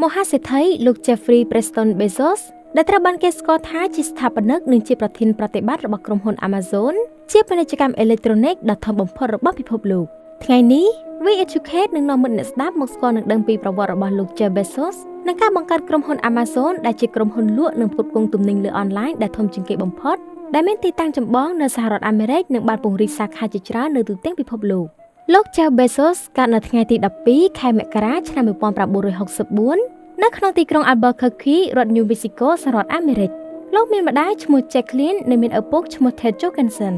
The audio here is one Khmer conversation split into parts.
មហាសេដ្ឋីលោក Jeffrey Preston Bezos ដែលត្រូវបានគេស្គាល់ថាជាស្ថាបនិកនិងជាប្រធានប្រតិបត្តិរបស់ក្រុមហ៊ុន Amazon ជាពាណិជ្ជកម្មអេឡិចត្រូនិកដ៏ធំបំផុតរបស់ពិភពលោកថ្ងៃនេះ We Educate នឹងនាំមិត្តអ្នកស្ដាប់មកស្គាល់និងដឹងពីប្រវត្តិរបស់លោក Jeff Bezos និងការបង្កើតក្រុមហ៊ុន Amazon ដែលជាក្រុមហ៊ុនលក់និងផ្គត់ផ្គង់ទំនិញលើអនឡាញដែលធំជាងគេបំផុតដែលមានទីតាំងចម្បងនៅសហរដ្ឋអាមេរិកនិងបានពង្រីកសាខាជាច្រើននៅទូទាំងពិភពលោកលោក Jeff Bezos កើតនៅថ្ងៃទី12ខែមករាឆ្នាំ1964នៅក្នុងទីក្រុង Albuquerque រដ្ឋ New Mexico សហរដ្ឋអាមេរិកលោកមានម្ដាយឈ្មោះ Jacqueline និងមានឪពុកឈ្មោះ Ted Jorgensen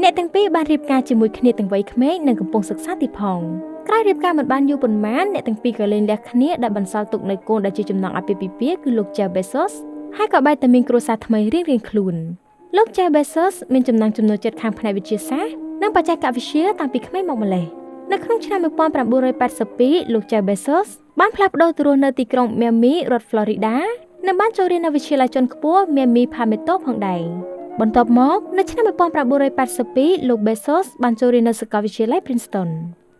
អ្នកទាំងពីរបានរៀបការជាមួយគ្នាទាំងវ័យក្មេងនិងកំពុងសិក្សាទៀតផងក្រោយរៀបការមិនបានយូរប៉ុន្មានអ្នកទាំងពីរក៏លែងលះគ្នាដែលបន្សល់ទុកនៅកូនដែលជាចំណងអាពាហ៍ពិពាហ៍គឺលោក Jeff Bezos ហើយក៏បែរទៅមានគ្រួសារថ្មីរៀងៗខ្លួនលោក Jeff Bezos មានចំណង់ចំណូលចិត្តខាងផ្នែកវិទ្យាសាស្ត្រនិងបច្ចេកវិទ្យាតាំងពីក្មេងមកម្ល៉េះនៅក្នុងឆ្នាំ1982លោក Jeff Bezos បានផ្លាស់ប្ដូរទៅរស់នៅទីក្រុង Miami រដ្ឋ Florida និងបានចូលរៀននៅវិទ្យាល័យជាន់ខ្ពស់ Miami Palmetto ផងដែរបន្ទាប់មកនៅឆ្នាំ1982លោក Bezos បានចូលរៀននៅសាកលវិទ្យាល័យ Princeton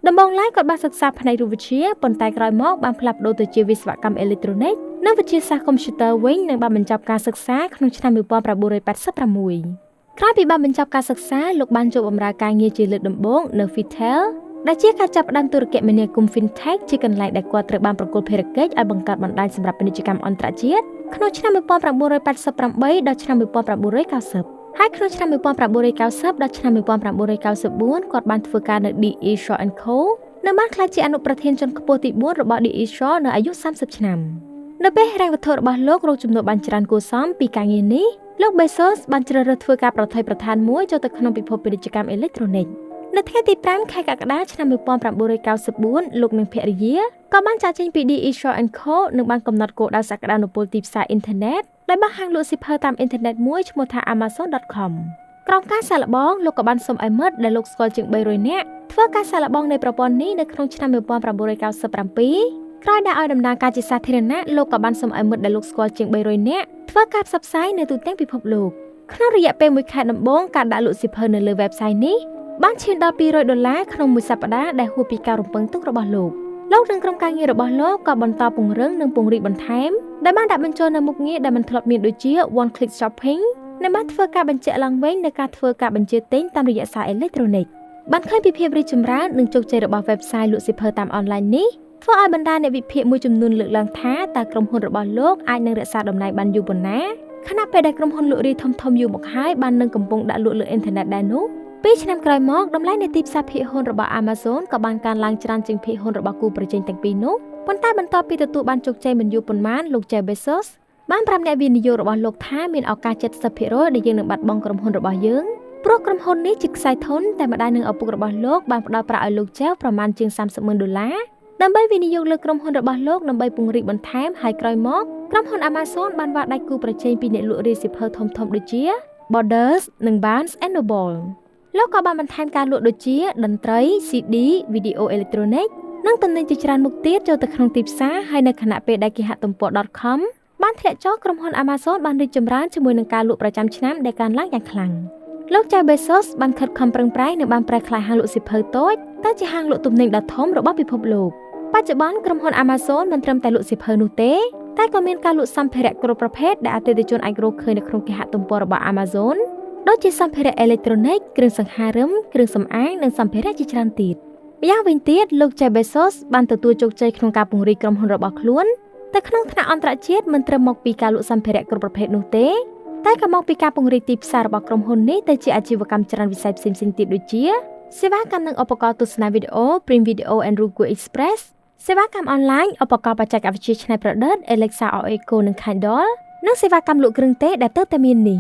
ដំបូងឡើយគាត់បានសិក្សាផ្នែករូបវិទ្យាប៉ុន្តែក្រោយមកបានផ្លាស់ប្ដូរទៅជាវិស្វកម្មអេឡិចត្រូនិកនិងវិទ្យាសាស្ត្រកុំព្យូទ័រវិញនិងបានបញ្ចប់ការសិក្សាក្នុងឆ្នាំ1986ក្រោយពីបានបញ្ចប់ការសិក្សាលោកបានចូលបម្រើការងារជាលើកដំបូងនៅ Vitel ដែលជាការចាប់ផ្ដើមទូរគមនាគមន៍ FinTech ជាកន្លែងដែលគាត់ត្រូវបានប្រគល់ភារកិច្ចឲ្យបង្កើតបណ្ដាញសម្រាប់ពាណិជ្ជកម្មអន្តរជាតិក្នុងឆ្នាំ1988ដល់ឆ្នាំ1990ហើយក្នុងឆ្នាំ1990ដល់ឆ្នាំ1994គាត់បានធ្វើការនៅ D.E. Shaw & Co និងបានក្លាយជាអនុប្រធានជាន់ខ្ពស់ទី4របស់ D.E. Shaw នៅអាយុ30ឆ្នាំនៅពេលហិរញ្ញវត្ថុរបស់លោករកចំណូលបានច្រើនគួរសមពីការងារនេះលោក Bezos បានជ្រើសរើសធ្វើការប្រថុយប្រឋានមួយចូលទៅក្នុងពិភពពាណិជ្ជកម្មអេឡិចត្រូនិកនៅថ្ងៃទី5ខែកក្កដាឆ្នាំ1994លោកនិងភរិយាក៏បានចាកចេញពី D.E. Shaw & Co និងបានកំណត់គោលដៅសក្តានុពលទីផ្សារអ៊ីនធឺណិតដែលបានហាងលក់សៀវភៅតាមអ៊ីនធឺណិតមួយឈ្មោះថា Amazon.com ក្រោមការសាកល្បងលោកក៏បានសុំឲ្យមិត្តដែលលោកស្គាល់ជាង300នាក់ធ្វើការសាកល្បងនៃប្រព័ន្ធនេះនៅក្នុងឆ្នាំ1997ក្រោយដែលឲ្យដំណើរការជាសាធារណៈលោកក៏បានសុំឲ្យមិត្តដែលលោកស្គាល់ជាង300នាក់ធ្វើការផ្សព្វផ្សាយនៅទូទាំងពិភពលោកក្នុងរយៈពេល1ខែដំបូងការដាក់លក់សៀវភៅនៅលើ website នេះបានឈានដល់$200ក្នុងមួយសប្តាហ៍ដែលហួសពីការរំពឹងទុករបស់លោកនិងក្រុមការងាររបស់លោកក៏បន្តពង្រឹងនិងពង្រីកបន្ថែមដែលបានដាក់បញ្ចូលនៅមុខងារដែលមិនធ្លាប់មានដូចជា One Click Shopping និងបានធ្វើការបញ្ជាក់ឡើងវិញនៅការធ្វើការបញ្ជាទិញតាមរយៈសារអេឡិចត្រូនិកបានឃើញពីភាពរីកចម្រើននិងជោគជ័យរបស់ website លក់សៀវភៅតាមអនឡាញនេះធ្វើឲ្យបណ្ដាអ្នកវិភាគមួយចំនួនលើកឡើងថាតើក្រុមហ៊ុនរបស់លោកអាចនឹងរក្សាតំណែងបានយូរប៉ុណ្ណាខណៈពេលដែលក្រុមហ៊ុនលក់រាយធំៗយូរមកហើយបាននឹងកំពុងដាក់លក់លើអ៊ីនធឺណិតដែរនោះ2ឆ្នាំក្រោយមកតម្លៃនៃទីផ្សារភាគហ៊ុនរបស់ Amazon ក៏បានកើនឡើងច្រើនជាងភាគហ៊ុនរបស់គូប្រជែងទាំងពីរនោះប៉ុន្តែបន្ទាប់ពីទទួលបានជោគជ័យមិនយូរប៉ុន្មានលោក Jeff Bezos បានប្រាប់អ្នកវិនិយោគរបស់លោកថាមានឱកាស 70% ដែលយើងនឹងបាត់បង់ក្រុមហ៊ុនរបស់យើងព្រោះក្រុមហ៊ុននេះជាខ្សែធនតែម្ដាយនិងឪពុករបស់លោកបានផ្ដល់ប្រាក់ឲ្យលោក Jeff ប្រមាណជាង$30,000ដើម្បីវិនិយោគលើក្រុមហ៊ុនរបស់លោកដើម្បីពង្រីកបន្ថែមហើយក្រោយមកក្រុមហ៊ុន Amazon បានវាយដៃគូប្រជែងពីអ្នកលក់រាយសៀវភៅធំៗដូចជា Borders និង Barnes & Nobleលោកក៏បានបន្ថែមការលក់ដូចជាតន្ត្រី CD វីដេអូអេឡិចត្រូនិកនិងទំនិញជាច្រើនមុខទៀតចូលទៅក្នុងទីផ្សារហើយនៅខណៈពេលដែលគេហទំព័រ .com បានធ្លាក់ចុះក្រុមហ៊ុន Amazon បានរីកចម្រើនជាមួយនឹងការលក់ប្រចាំឆ្នាំដែលកើនឡើងយ៉ាងខ្លាំងលោក Jeff Bezos បានខិតខំប្រឹងប្រែងនិងបានប្រែក្លាយហាងលក់សៀវភៅតូចទៅជាហាងលក់ទំនិញដ៏ធំរបស់ពិភពលោកបច្ចុប្បន្នក្រុមហ៊ុន Amazon មិនត្រឹមតែលក់សៀវភៅនោះទេតែក៏មានការលក់សម្ភារៈគ្រប់ប្រភេទដែលអតិថិជនអាចរកឃើញនៅក្នុងគេហទំព័ររបស់ Amazonដូចជាសម្ភារៈអេឡិចត្រូនិកគ្រឿងសង្ហារិមគ្រឿងសម្អាងនិងសម្ភារៈជាច្រើនទៀតម្យ៉ាងវិញទៀតលោក Jeff Bezos បានទទួលជោគជ័យក្នុងការពង្រីកក្រុមហ៊ុនរបស់ខ្លួនទៅក្នុងថ្នាក់អន្តរជាតិមិនត្រឹមមកពីការលក់សម្ភារៈគ្រប់ប្រភេទនោះទេតែក៏មកពីការពង្រីកទីផ្សាររបស់ក្រុមហ៊ុននេះទៅជាអាជីវកម្មច្រើនវិស័យផ្សេងៗទៀតដូចជាសេវាកម្មនិងឧបករណ៍ទស្សនាវីដេអូ Print Video and Roku Express សេវាកម្មអនឡាញឧបករណ៍បច្ចេកវិទ្យាច្នៃប្រឌិត Alexa or Echo និង Kindle និងសេវាកម្មលក់គ្រឿងទេសដែលទៅតែមាននេះ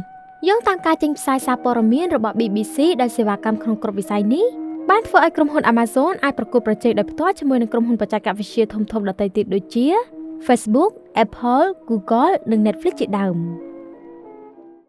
យោងតាមការចេញផ្សាយសារព័ត៌មានរបស់ BBC ដែលសេវាកម្មក្នុងគ្រប់វិស័យនេះបានធ្វើឲ្យក្រុមហ៊ុន Amazon អាចប្រកួតប្រជែងដោយផ្ទាល់ជាមួយនឹងក្រុមហ៊ុនបច្ចេកវិទ្យាធំៗដទៃទៀតដូចជា Facebook, Apple, Google និង Netflix ជាដើម។